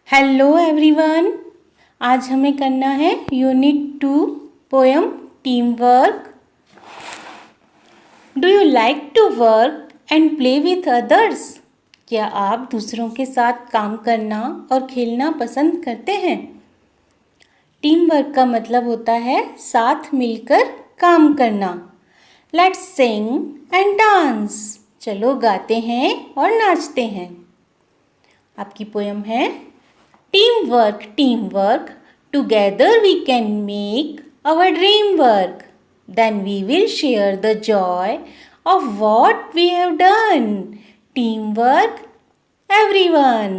Hello everyone. आज हमें करना है unit 2 poem team work. Do you like to work and play with others? क्या आप दूसरों के साथ काम करना और खेलना पसंद करते हैं? टीम वर्क का मतलब होता है साथ मिलकर काम करना। Let's sing and dance. चलो गाते हैं और नाचते हैं। आपकी पोएम है team work, together we can make our dream work. Then we will share the joy of what we have done. Teamwork, everyone.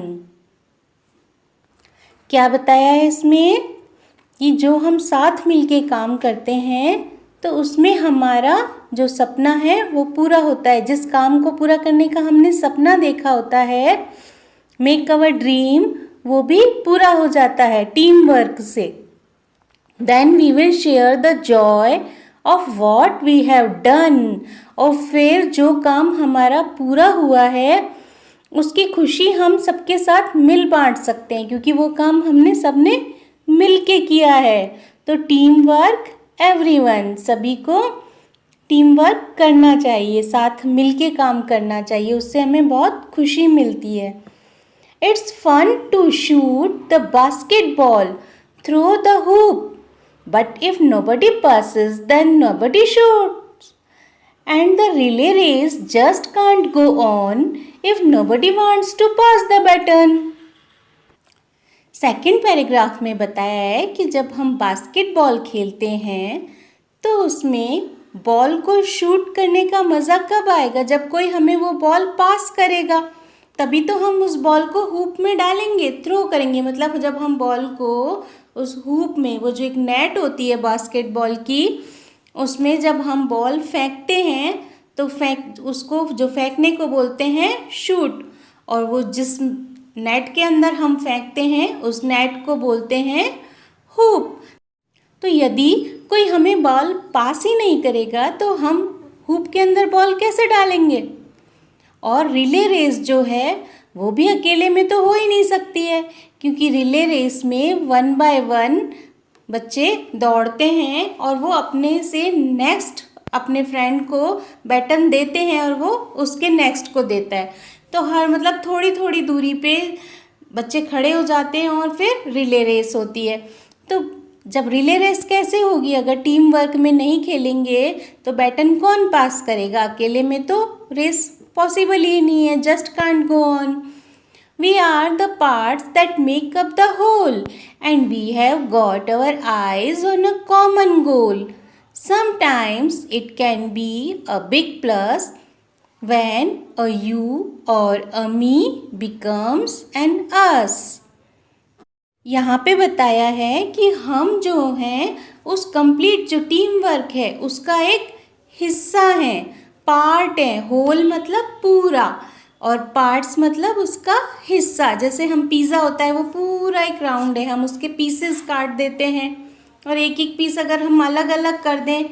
क्या बताया है इसमें कि जो हम साथ मिलके काम करते हैं तो उसमें हमारा जो सपना है वो पूरा होता है। जिस काम को पूरा करने का हमने सपना देखा होता है, मेक अवर ड्रीम, वो भी पूरा हो जाता है टीम वर्क से। Then we will share the joy of what we have done. और फिर जो काम हमारा पूरा हुआ है उसकी खुशी हम सबके साथ मिल बांट सकते हैं, क्योंकि वो काम हमने सबने मिल के किया है। तो टीम वर्क एवरीवन, सभी को टीम वर्क करना चाहिए, साथ मिल के काम करना चाहिए, उससे हमें बहुत खुशी मिलती है। It's fun to shoot the basketball through the hoop, but if nobody passes, then nobody shoots. And the relay race just can't go on if nobody wants to pass the baton. Second paragraph में बताया है कि जब हम basketball खेलते हैं तो उसमें बॉल को शूट करने का मज़ा कब आएगा? जब कोई हमें वो बॉल पास करेगा, तभी तो हम उस बॉल को हूप में डालेंगे, थ्रो करेंगे। मतलब जब हम बॉल को उस हूप में, वो जो एक नेट होती है बास्केटबॉल की, उसमें जब हम बॉल फेंकते हैं तो उसको जो फेंकने को बोलते हैं शूट, और वो जिस नेट के अंदर हम फेंकते हैं उस नेट को बोलते हैं हूप। तो यदि कोई हमें बॉल पास ही नहीं करेगा तो हम हूप के अंदर बॉल कैसे डालेंगे? और रिले रेस जो है वो भी अकेले में तो हो ही नहीं सकती है, क्योंकि रिले रेस में 1 बाय 1 बच्चे दौड़ते हैं और वो अपने से नेक्स्ट अपने फ्रेंड को बैटन देते हैं और वो उसके नेक्स्ट को देता है। तो मतलब थोड़ी थोड़ी दूरी पे बच्चे खड़े हो जाते हैं और फिर रिले रेस होती है। तो जब रिले रेस कैसे होगी? अगर टीम वर्क में नहीं खेलेंगे तो बैटन कौन पास करेगा? अकेले में तो रेस पॉसिबल ही नहीं है, just can't go on. We are the parts that make up the whole and we have got our eyes on a common goal. Sometimes it can be a big plus when a you और a me becomes N अस। यहाँ पे बताया है कि हम जो हैं उस कंप्लीट जो टीम वर्क है उसका एक हिस्सा हैं, पार्ट है। होल मतलब पूरा और पार्ट्स मतलब उसका हिस्सा। जैसे हम पिज़्ज़ा होता है वो पूरा एक राउंड है, हम उसके पीसेस काट देते हैं और एक एक पीस अगर हम अलग अलग कर दें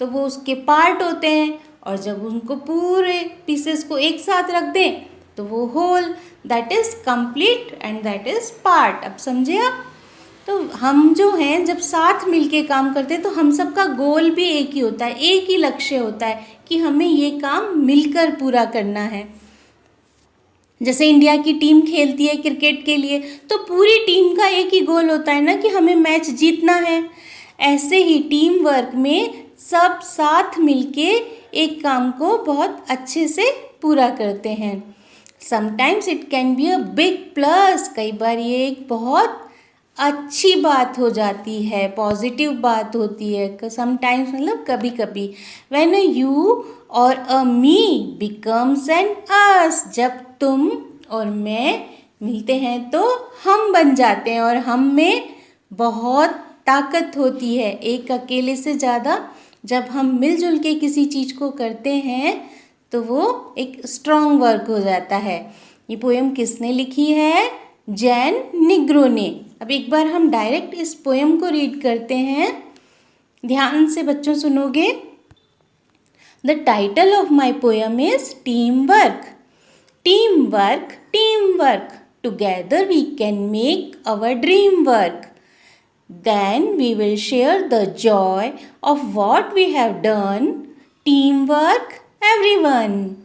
तो वो उसके पार्ट होते हैं, और जब उनको पूरे पीसेस को एक साथ रख दें तो वो whole, that is complete and that is part. अब समझे आप? तो हम जो हैं जब साथ मिलके काम करते हैं तो हम सबका गोल भी एक ही होता है, एक ही लक्ष्य होता है कि हमें ये काम मिलकर पूरा करना है। जैसे इंडिया की टीम खेलती है क्रिकेट के लिए तो पूरी टीम का एक ही गोल होता है ना कि हमें मैच जीतना है। ऐसे ही टीम वर्क में सब साथ मिलके एक काम को बहुत अच्छे से पूरा करते हैं। Sometimes it can be a big plus, कई बार ये एक बहुत अच्छी बात हो जाती है, पॉजिटिव बात होती है। समटाइम्स मतलब कभी कभी। व्हेन अ यू और अ मी बिकम्स एन अस, जब तुम और मैं मिलते हैं तो हम बन जाते हैं, और हम में बहुत ताकत होती है एक अकेले से ज़्यादा। जब हम मिलजुल के किसी चीज़ को करते हैं तो वो एक स्ट्रॉन्ग वर्क हो जाता है। ये पोएम किसने लिखी है? जैन निग्रो ने। अब एक बार हम डायरेक्ट इस पोएम को रीड करते हैं, ध्यान से बच्चों सुनोगे। The title of my poem is team work. Team work, team work, together we can make our dream work. Then we will share the joy of what we have done. Teamwork, everyone.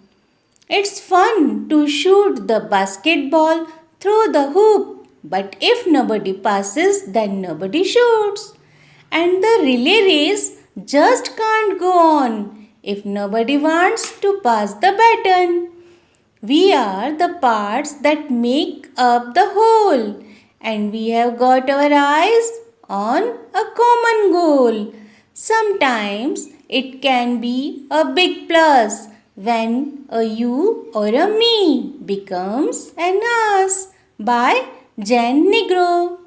It's fun to shoot the basketball through the hoop, but if nobody passes, then nobody shoots. And the relay race just can't go on if nobody wants to pass the baton. We are the parts that make up the whole, and we have got our eyes on a common goal. Sometimes it can be a big plus when a you or a me becomes an us. By Jen Negro.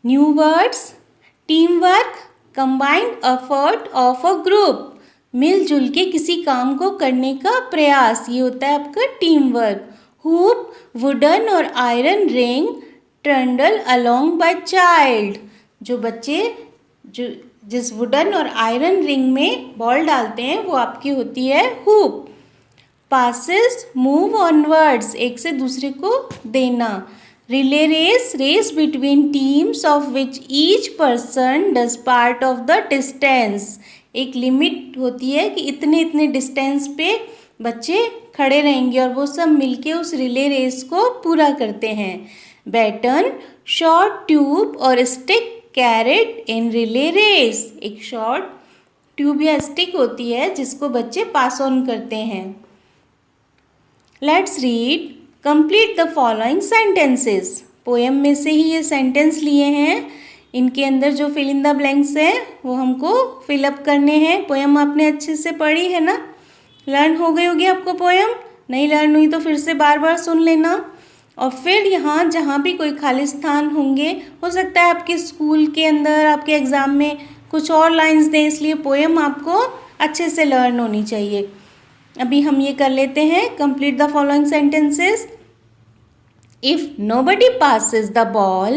New words: teamwork, combined effort of a group. मिलजुल के किसी काम को करने का प्रयास, ये होता है आपका टीम वर्क. हुप, वुडन और iron ring trundle along by child. जो बच्चे जिस वुडन और आयरन रिंग में बॉल डालते हैं वो आपकी होती है हुप. पासिस, मूव ऑनवर्ड्स, एक से दूसरे को देना. Relay race, race between teams of which each person does part of the distance. एक लिमिट होती है कि इतने इतने डिस्टेंस पे बच्चे खड़े रहेंगे और वो सब मिलके उस रिले रेस को पूरा करते हैं. बैटन, शॉर्ट ट्यूब और स्टिक कैरेट इन रिले रेस. एक शॉर्ट ट्यूब या स्टिक होती है जिसको बच्चे पास ऑन करते हैं. Let's read. Complete the following sentences. Poem में से ही ये सेंटेंस लिए हैं. इनके अंदर जो फिल इन द ब्लैंक्स है वो हमको फिलअप करने हैं. पोएम आपने अच्छे से पढ़ी है ना? लर्न हो गई होगी आपको पोएम. नहीं लर्न हुई तो फिर से बार बार सुन लेना. और फिर यहाँ जहाँ भी कोई खाली स्थान होंगे, हो सकता है आपके स्कूल के अंदर आपके एग्ज़ाम में कुछ और लाइंस दें, इसलिए पोएम आपको अच्छे से लर्न होनी चाहिए. अभी हम ये कर लेते हैं. Complete the following sentences. If nobody passes the ball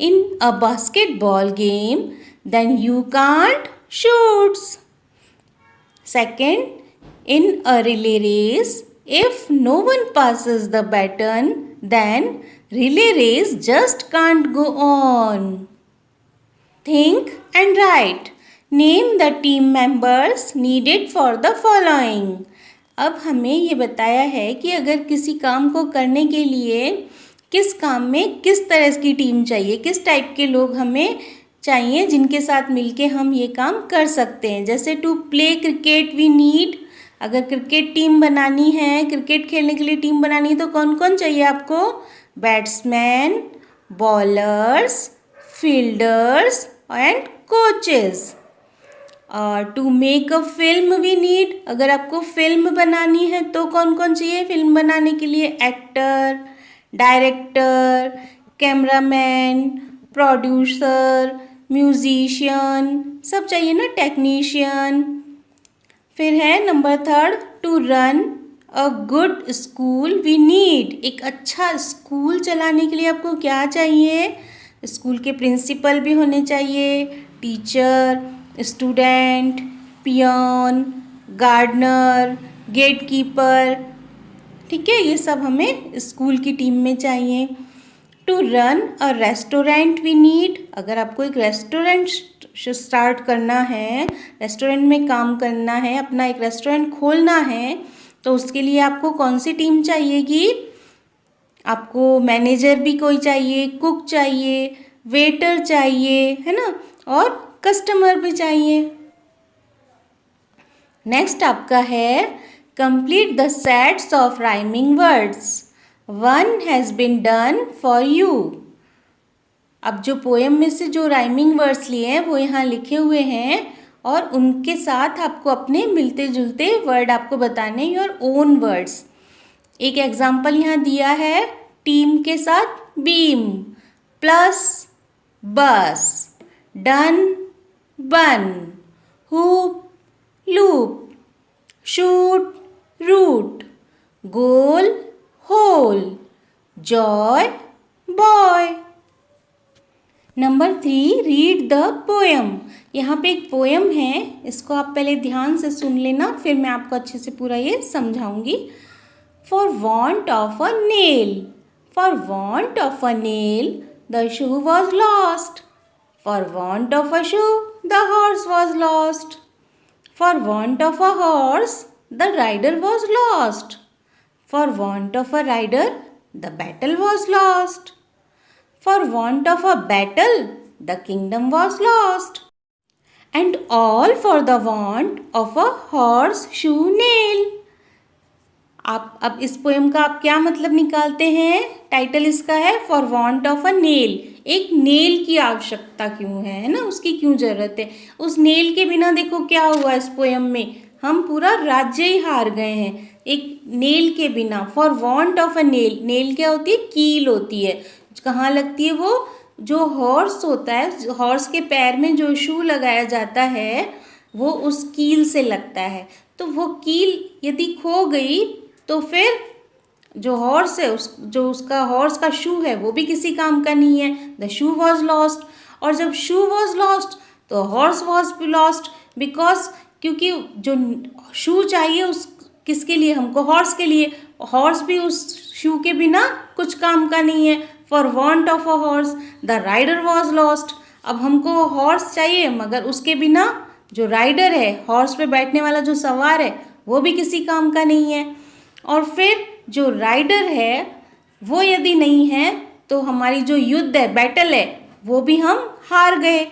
in a basketball game, then you can't shoot. Second, in a relay race, if no one passes the baton, then relay race just can't go on. Think and write. Name the team members needed for the following. अब हमें ये बताया है कि अगर किसी काम को करने के लिए किस काम में किस तरह की टीम चाहिए, किस टाइप के लोग हमें चाहिए जिनके साथ मिलके हम ये काम कर सकते हैं. जैसे to play cricket we need. अगर क्रिकेट टीम बनानी है, क्रिकेट खेलने के लिए टीम बनानी है तो कौन कौन चाहिए आपको? Batsman, bowlers, fielders and coaches. और to make a film we need. अगर आपको फिल्म बनानी है तो कौन कौन चाहिए फिल्म बनाने के लिए? Actor, director, cameraman, producer, musician, सब चाहिए ना, टेक्नीशियन. फिर है number 3, to run a good school we need. एक अच्छा स्कूल चलाने के लिए आपको क्या चाहिए? स्कूल के प्रिंसिपल भी होने चाहिए, teacher, student, peon, gardener, gate keeper. ठीक है, ये सब हमें स्कूल की टीम में चाहिए. To run a restaurant we need. अगर आपको एक रेस्टोरेंट स्टार्ट करना है, रेस्टोरेंट में काम करना है, अपना एक रेस्टोरेंट खोलना है, तो उसके लिए आपको कौन सी टीम चाहिएगी? आपको मैनेजर भी कोई चाहिए, कुक चाहिए, वेटर चाहिए, है ना, और कस्टमर भी चाहिए. नेक्स्ट आपका है complete the sets of rhyming words. One has been done for you. अब जो पोएम में से जो राइमिंग वर्ड्स लिए हैं वो यहाँ लिखे हुए हैं और उनके साथ आपको अपने मिलते जुलते वर्ड आपको बताने, योर ओन वर्ड्स. एक एग्जाम्पल यहाँ दिया है. टीम के साथ beam, plus bus, done bun, hoop loop, shoot root, goal hole, joy boy. Number 3, read the poem. यहाँ पे एक पोएम है, इसको आप पहले ध्यान से सुन लेना, फिर मैं आपको अच्छे से पूरा ये समझाऊंगी. for want of a nail. For want of a nail, the shoe was lost. For want of a shoe, the horse was lost. For want of a horse, the rider was lost. For want of a rider, the battle was lost. For want of a battle, the kingdom was lost. And all for the want of a horseshoe nail. आप अब इस poem का आप क्या मतलब निकालते हैं? Title इसका है for want of a nail. एक नेल की आवश्यकता क्यों है ना, उसकी क्यों जरूरत है? उस नेल के बिना देखो क्या हुआ इस पोएम में, हम पूरा राज्य ही हार गए हैं एक नेल के बिना। For want of a nail, nail क्या होती है? कील होती है। कहाँ लगती है वो? जो हॉर्स होता है, हॉर्स के पैर में जो शू लगाया जाता है वो उस कील से लगता है। तो वो कील यदि खो गई तो फिर जो हॉर्स है जो उसका हॉर्स का शू है वो भी किसी काम का नहीं है। The shoe was lost. और जब शू वॉज लॉस्ट तो हॉर्स वॉज लॉस्ट, बिकॉज क्योंकि जो शू चाहिए उस किसके लिए? हमको हॉर्स के लिए। हॉर्स भी उस शू के बिना कुछ काम का नहीं है। For want of a horse the rider was lost. अब हमको हॉर्स चाहिए मगर उसके बिना जो राइडर है, हॉर्स पे बैठने वाला जो सवार है, वो भी किसी काम का नहीं है। और फिर जो राइडर है वो यदि नहीं है तो हमारी जो युद्ध है, बैटल है, वो भी हम हार गए।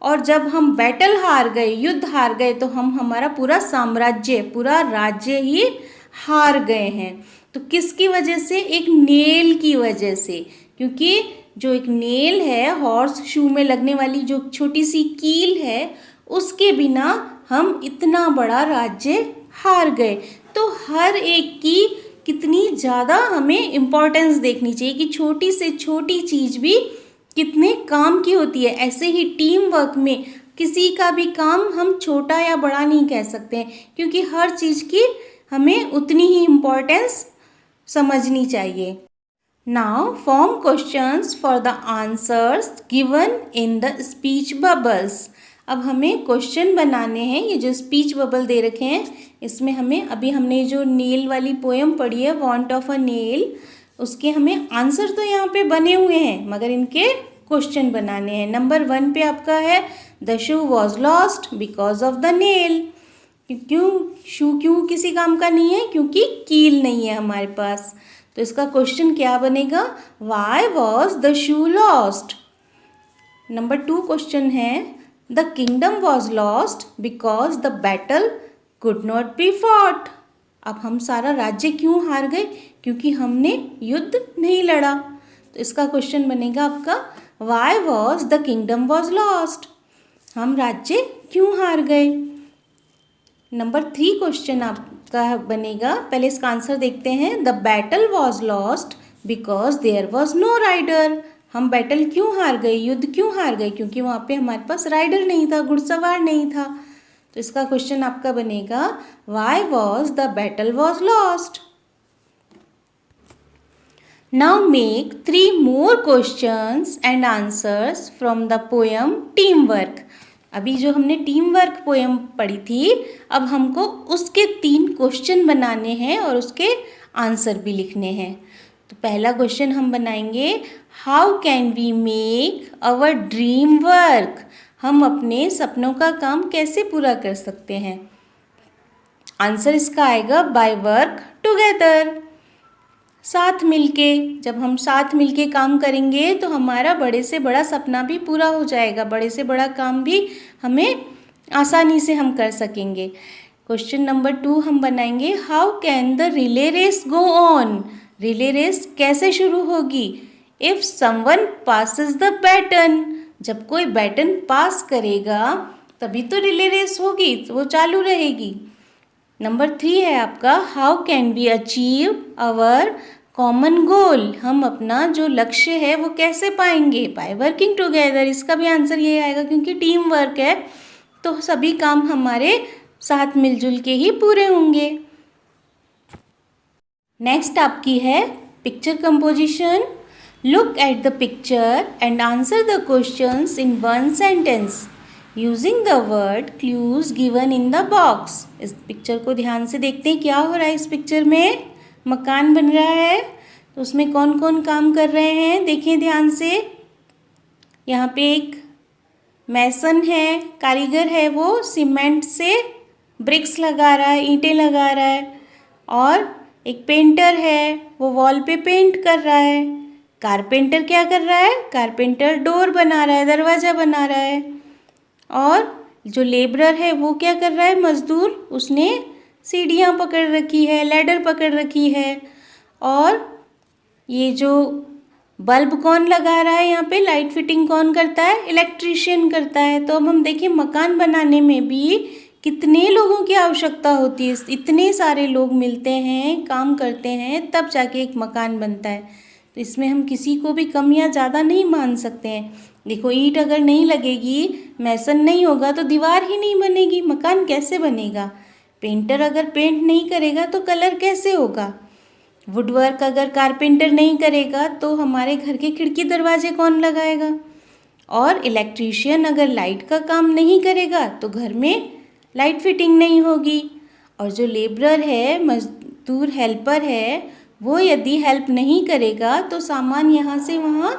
और जब हम बैटल हार गए, युद्ध हार गए, तो हम हमारा पूरा साम्राज्य, पूरा राज्य ही हार गए हैं। तो किसकी वजह से? एक नेल की वजह से। क्योंकि जो एक नेल है, हॉर्स शू में लगने वाली जो छोटी सी कील है, उसके बिना हम इतना बड़ा राज्य हार गए। तो हर एक की कितनी ज़्यादा हमें इम्पोर्टेंस देखनी चाहिए कि छोटी से छोटी चीज़ भी कितने काम की होती है। ऐसे ही टीम वर्क में किसी का भी काम हम छोटा या बड़ा नहीं कह सकते हैं, क्योंकि हर चीज़ की हमें उतनी ही इम्पोर्टेंस समझनी चाहिए। Now form questions for the answers given in the speech bubbles. अब हमें क्वेश्चन बनाने हैं। ये जो स्पीच बबल दे रखे हैं इसमें हमें, अभी हमने जो नेल वाली पोएम पढ़ी है वांट ऑफ अ नेल, उसके हमें आंसर तो यहाँ पे बने हुए हैं मगर इनके क्वेश्चन बनाने हैं। नंबर 1 पे आपका है the shoe was lost because of the nail. क्यों शू क्यों किसी काम का नहीं है? क्योंकि कील नहीं है हमारे पास। तो इसका क्वेश्चन क्या बनेगा? Why was the shoe lost. Number 2 question है the kingdom was lost because the battle could not be fought. अब हम सारा राज्य क्यों हार गए? क्योंकि हमने युद्ध नहीं लड़ा। तो इसका क्वेश्चन बनेगा आपका Y was the kingdom was lost. हम राज्य क्यों हार गए। नंबर 3 क्वेश्चन आपका बनेगा, पहले इसका आंसर देखते हैं। The battle was lost because there was no rider. हम बैटल क्यों हार गए, युद्ध क्यों हार गए? क्योंकि वहाँ पे हमारे पास राइडर नहीं था, घुड़सवार नहीं था। तो इसका क्वेश्चन आपका बनेगा why was the battle was lost. Now make 3 more questions and answers from the poem team work. अभी जो हमने टीम वर्क पोएम पढ़ी थी, अब हमको उसके 3 क्वेश्चन बनाने हैं और उसके आंसर भी लिखने हैं। तो पहला क्वेश्चन हम बनाएंगे, how can we make our dream work. हम अपने सपनों का काम कैसे पूरा कर सकते हैं। आंसर इसका आएगा बाय वर्क टुगेदर, साथ मिलके। जब हम साथ मिलके काम करेंगे तो हमारा बड़े से बड़ा सपना भी पूरा हो जाएगा, बड़े से बड़ा काम भी हमें आसानी से हम कर सकेंगे। क्वेश्चन नंबर 2 हम बनाएंगे, how can the relay race go on. Relay race कैसे शुरू होगी? If someone passes the baton. जब कोई बैटन पास करेगा तभी तो रिले रेस होगी, तो वो चालू रहेगी। नंबर 3 है आपका, how can we achieve our common goal. हम अपना जो लक्ष्य है वो कैसे पाएंगे? By working together. इसका भी आंसर ये आएगा क्योंकि टीम वर्क है तो सभी काम हमारे साथ मिलजुल के ही पूरे होंगे। नेक्स्ट आपकी है picture composition. Look at the picture and answer the questions in 1 sentence using the word clues given in the box. इस पिक्चर को ध्यान से देखते हैं क्या हो रहा है इस पिक्चर में। मकान बन रहा है, तो उसमें कौन कौन काम कर रहे हैं देखें ध्यान से। यहाँ पे एक मैसन है, कारीगर है, वो सीमेंट से ब्रिक्स लगा रहा है, ईंटें लगा रहा है। और एक पेंटर है, वो वॉल पे पेंट कर रहा है। कारपेंटर क्या कर रहा है? कारपेंटर डोर बना रहा है, दरवाज़ा बना रहा है। और जो लेबरर है वो क्या कर रहा है? मजदूर, उसने सीढ़ियाँ पकड़ रखी है, लैडर पकड़ रखी है। और ये जो बल्ब कौन लगा रहा है यहाँ पे, लाइट फिटिंग कौन करता है? इलेक्ट्रीशियन करता है। तो अब हम देखिए मकान बनाने में भी कितने लोगों की आवश्यकता होती है। इतने सारे लोग मिलते हैं, काम करते हैं, तब जाके एक मकान बनता है। तो इसमें हम किसी को भी कम या ज़्यादा नहीं मान सकते हैं। देखो ईंट अगर नहीं लगेगी, मैसन नहीं होगा तो दीवार ही नहीं बनेगी, मकान कैसे बनेगा? पेंटर अगर पेंट नहीं करेगा तो कलर कैसे होगा? वुडवर्क अगर कारपेंटर नहीं करेगा तो हमारे घर के खिड़की दरवाजे कौन लगाएगा? और इलेक्ट्रीशियन अगर लाइट का काम नहीं करेगा तो घर में लाइट फिटिंग नहीं होगी। और जो लेबरर है, मजदूर हेल्पर है, वो यदि हेल्प नहीं करेगा तो सामान यहाँ से वहाँ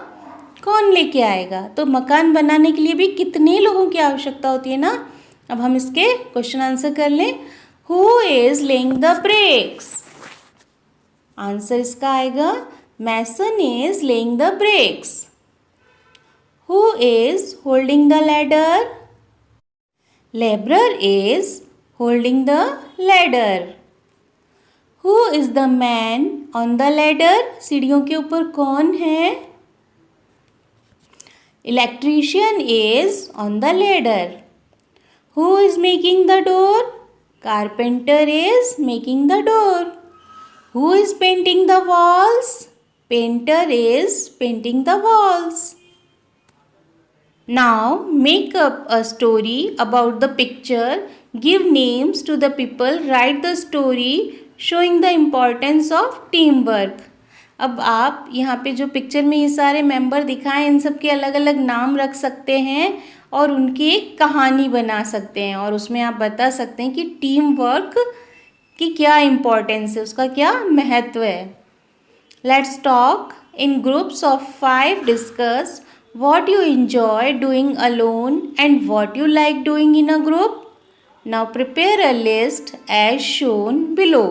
कौन लेके आएगा? तो मकान बनाने के लिए भी कितने लोगों की आवश्यकता होती है ना। अब हम इसके क्वेश्चन आंसर कर लें। Who is laying the bricks? Answer इसका आएगा mason is laying the bricks. Who is holding the ladder? Labourer is holding the ladder. Who is the man on the ladder? सीढ़ियों के ऊपर कौन है? Electrician is on the ladder. Who is making the door? Carpenter is making the door. Who is painting the walls? Painter is painting the walls. Now make up a story about the picture. Give names to the people. Write the story showing the importance of teamwork. अब आप यहाँ पे जो picture में ये सारे member दिखाएं, इन सब के अलग अलग नाम रख सकते हैं और उनकी एक कहानी बना सकते हैं। और उसमें आप बता सकते हैं कि टीम वर्क की क्या इम्पोर्टेंस है, उसका क्या महत्व है। Let's talk in groups of 5. Discuss what you enjoy doing alone and what you like doing in a group. Now prepare a list as shown below.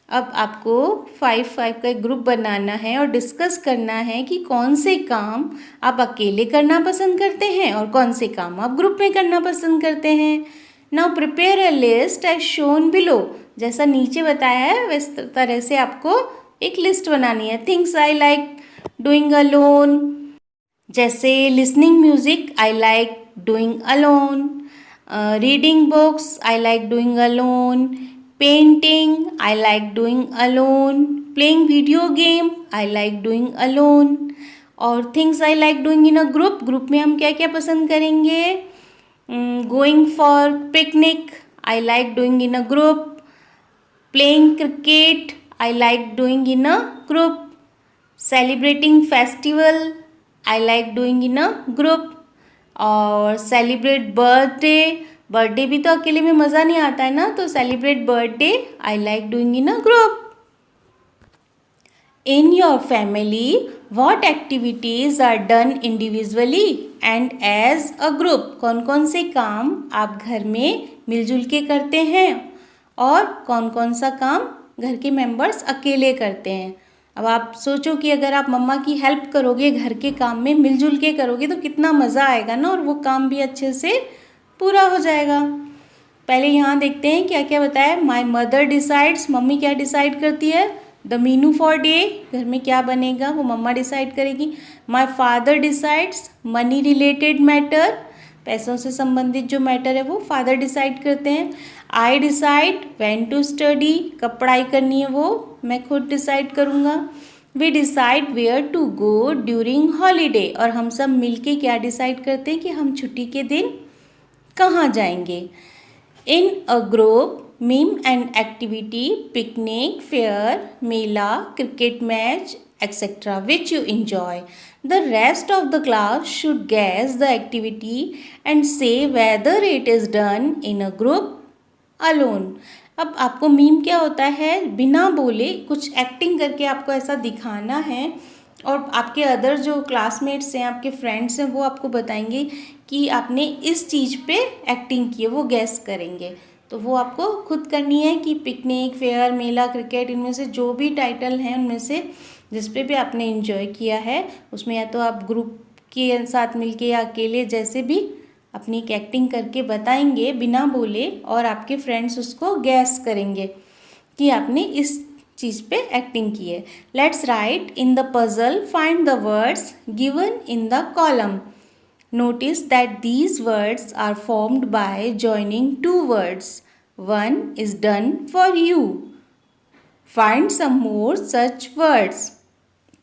अब आपको 5 का एक ग्रुप बनाना है और डिस्कस करना है कि कौन से काम आप अकेले करना पसंद करते हैं और कौन से काम आप ग्रुप में करना पसंद करते हैं। Now prepare a list as shown below. जैसा नीचे बताया है वैस तरह से आपको एक लिस्ट बनानी है। Things I like doing alone, जैसे listening music I like doing alone, reading books I like doing alone, painting I like doing alone, playing video game I like doing alone. और things I like doing in a group, group में हम क्या क्या पसंद करेंगे? Going for picnic, I like doing in a group. Playing cricket, I like doing in a group. Celebrating festival, I like doing in a group. और celebrate birthday, birthday भी तो अकेले में मज़ा नहीं आता है ना, तो celebrate birthday, I like doing in a group. In your family, what activities are done individually and as a group? कौन कौन से काम आप घर में मिलजुल के करते हैं और कौन कौन सा काम घर के मेंबर्स अकेले करते हैं। अब आप सोचो कि अगर आप मम्मा की हेल्प करोगे घर के काम में, मिलजुल के करोगे तो कितना मज़ा आएगा ना, और वो काम भी अच्छे से पूरा हो जाएगा। पहले यहाँ देखते हैं क्या क्या बताया। माई मदर डिसाइड्स, मम्मी क्या डिसाइड करती है? द मीनू फॉर डे, घर में क्या बनेगा वो मम्मा डिसाइड करेगी। My father decides, money related matter, पैसों से संबंधित जो मैटर है वो फादर डिसाइड करते हैं। I decide when to study, कब पढ़ाई करनी है वो मैं खुद डिसाइड करूँगा। We decide where to go during holiday, और हम सब मिलके क्या डिसाइड करते हैं कि हम छुट्टी के दिन कहाँ जाएंगे। In a group, meme and activity, picnic, fair, मेला, cricket match, etc. which you enjoy. The rest of the class should guess the activity and say whether it is done in a group alone. अब आपको meme क्या होता है, बिना बोले कुछ acting करके आपको ऐसा दिखाना है और आपके अदर जो क्लासमेट्स हैं, आपके फ्रेंड्स हैं, वो आपको बताएंगे कि आपने इस चीज़ पे एक्टिंग की है, वो गैस करेंगे। तो वो आपको खुद करनी है कि पिकनिक, फेयर, मेला, क्रिकेट, इनमें से जो भी टाइटल हैं उनमें से जिस पे भी आपने एंजॉय किया है उसमें या तो आप ग्रुप के साथ मिलके या अकेले जैसे भी अपनी एक एक्टिंग करके बताएंगे बिना बोले, और आपके फ्रेंड्स उसको गैस करेंगे कि आपने इस चीज़ पे एक्टिंग की है। Let's write in the puzzle, find the words given in the column. Notice that these words are formed by joining two words. One is done for you. Find some more such words.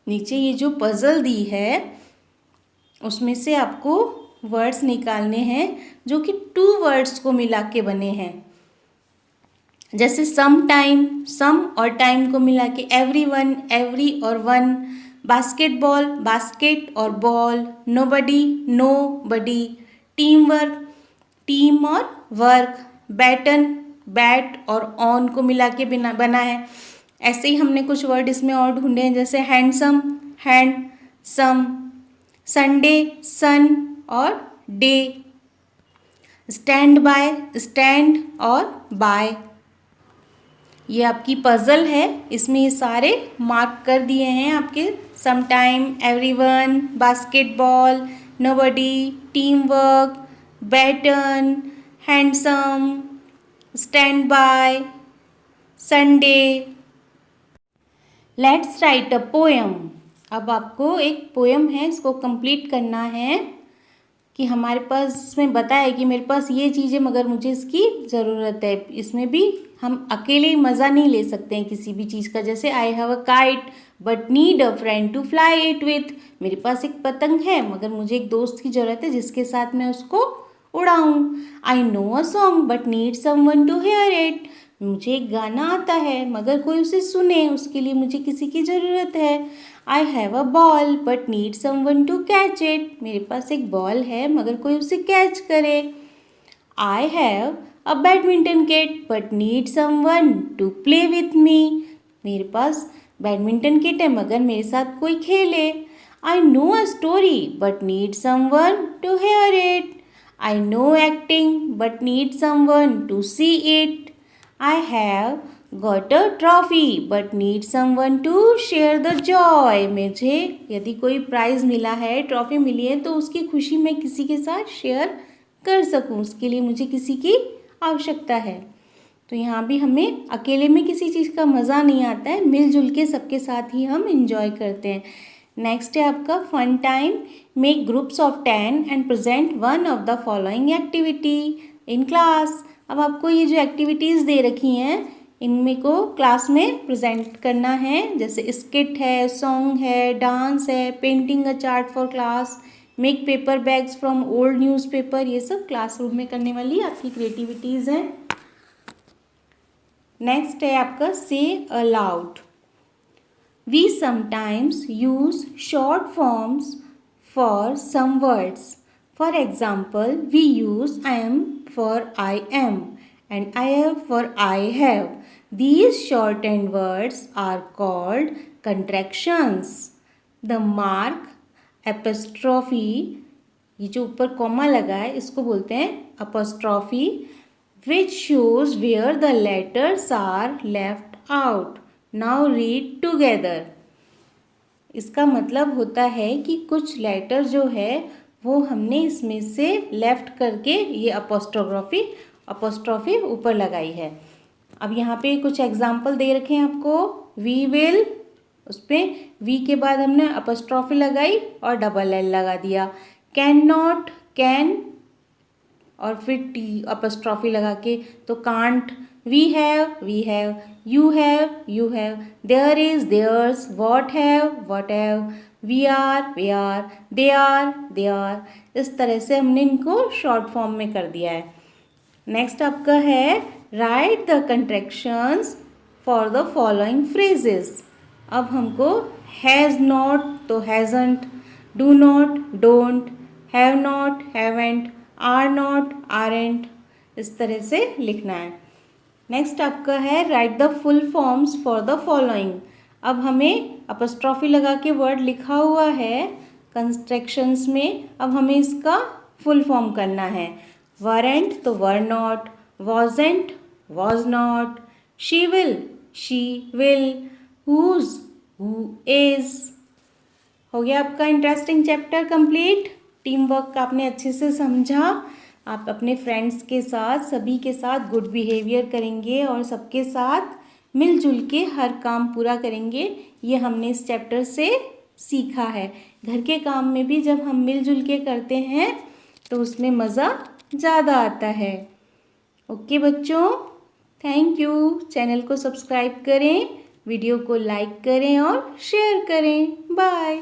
नीचे ये जो puzzle दी है उसमें से आपको words निकालने हैं जो कि टू वर्ड्स को मिला के बने हैं। जैसे सम टाइम, सम और टाइम को मिला के एवरीवन, एवरी और वन, बास्केटबॉल, बास्केट और बॉल, नोबडी, नो बडी, टीम वर्क, टीम और वर्क, बैटन, बैट और ऑन को मिला के बना है। ऐसे ही हमने कुछ वर्ड इसमें और ढूंढे हैं, जैसे हैंडसम, हैंड, सम, संडे, सन और डे, स्टैंड बाय, स्टैंड और बाय। ये आपकी पजल है, इसमें ये सारे मार्क कर दिए हैं आपके, some time, everyone, basketball, nobody, team work, baton, handsome, stand by, Sunday. Let's write a poem. अब आपको एक पोएम है, इसको कंप्लीट करना है कि हमारे पास इसमें बताया है कि मेरे पास ये चीज़ है मगर मुझे इसकी ज़रूरत है। इसमें भी हम अकेले मज़ा नहीं ले सकते हैं किसी भी चीज़ का। जैसे I have a kite but need a friend to fly it with. मेरे पास एक पतंग है मगर मुझे एक दोस्त की ज़रूरत है जिसके साथ मैं उसको उड़ाऊँ। I know a song but need someone to hear it. मुझे एक गाना आता है मगर कोई उसे सुने, उसके लिए मुझे किसी की ज़रूरत है। I have a ball but need someone to catch it. मेरे पास एक बॉल है मगर कोई उसे कैच करे। I have a badminton kit but need someone to play with me. मेरे पास बैडमिंटन किट है मगर मेरे साथ कोई खेले। I know a story but need someone to hear it. I know acting but need someone to see it. I have got a trophy but need someone to share the joy. मुझे यदि कोई price मिला है, trophy मिली है, तो उसकी खुशी मैं किसी के साथ शेयर कर सकूं, उसके लिए मुझे किसी की आवश्यकता है। तो यहाँ भी हमें अकेले में किसी चीज़ का मज़ा नहीं आता है, मिलजुल के सबके साथ ही हम इंजॉय करते हैं। नेक्स्ट है आपका fun time. Make groups of 10 and present one of the following activity in class. अब आपको ये जो एक्टिविटीज़ दे रखी हैं इनमें को क्लास में प्रेजेंट करना है। जैसे स्किट है, सॉन्ग है, डांस है, painting a chart for class, make paper bags from old newspaper. ये सब क्लासरूम में करने वाली आपकी क्रिएटिविटीज़ हैं। नेक्स्ट है आपका से allowed. We sometimes use short forms for some words. For example, we use I am for I am and I have for I have. These shortened words are called contractions. The mark apostrophe, ये जो ऊपर comma लगा है इसको बोलते हैं apostrophe, which shows where the letters are left out. Now read together. इसका मतलब होता है कि कुछ लेटर जो है वो हमने इसमें से लेफ्ट करके ये अपोस्ट्रॉफी ऊपर लगाई है। अब यहाँ पे कुछ एग्जाम्पल दे रखे हैं आपको। वी विल, उस पर वी के बाद हमने अपोस्ट्रॉफी लगाई और डबल एल लगा दिया। कैन नॉट, कैन और फिर टी अपोस्ट्रॉफी लगा के तो can't. We have, you have, there is, there's, what have, we are, they are. इस तरह से हमने इनको शॉर्ट फॉर्म में कर दिया है। नेक्स्ट आपका है write the contractions for the following phrases. अब हमको हैज़ नॉट तो hasn't, do not don't, have not haven't, are not aren't, इस तरह से लिखना है। नेक्स्ट आपका है write the full forms for the following. अब हमें अपस्ट्रॉफी लगा के वर्ड लिखा हुआ है कंस्ट्रक्शंस में, अब हमें इसका फुल फॉर्म करना है। वरेंट तो were not, wasn't was not, she will, who's who is. हो गया आपका interesting chapter complete. Team work आपने अच्छे से समझा। आप अपने फ्रेंड्स के साथ, सभी के साथ गुड बिहेवियर करेंगे और सबके साथ मिलजुल के हर काम पूरा करेंगे, ये हमने इस चैप्टर से सीखा है। घर के काम में भी जब हम मिलजुल के करते हैं तो उसमें मज़ा ज़्यादा आता है। ओके बच्चों, थैंक यू। चैनल को सब्सक्राइब करें, वीडियो को लाइक करें और शेयर करें। बाय।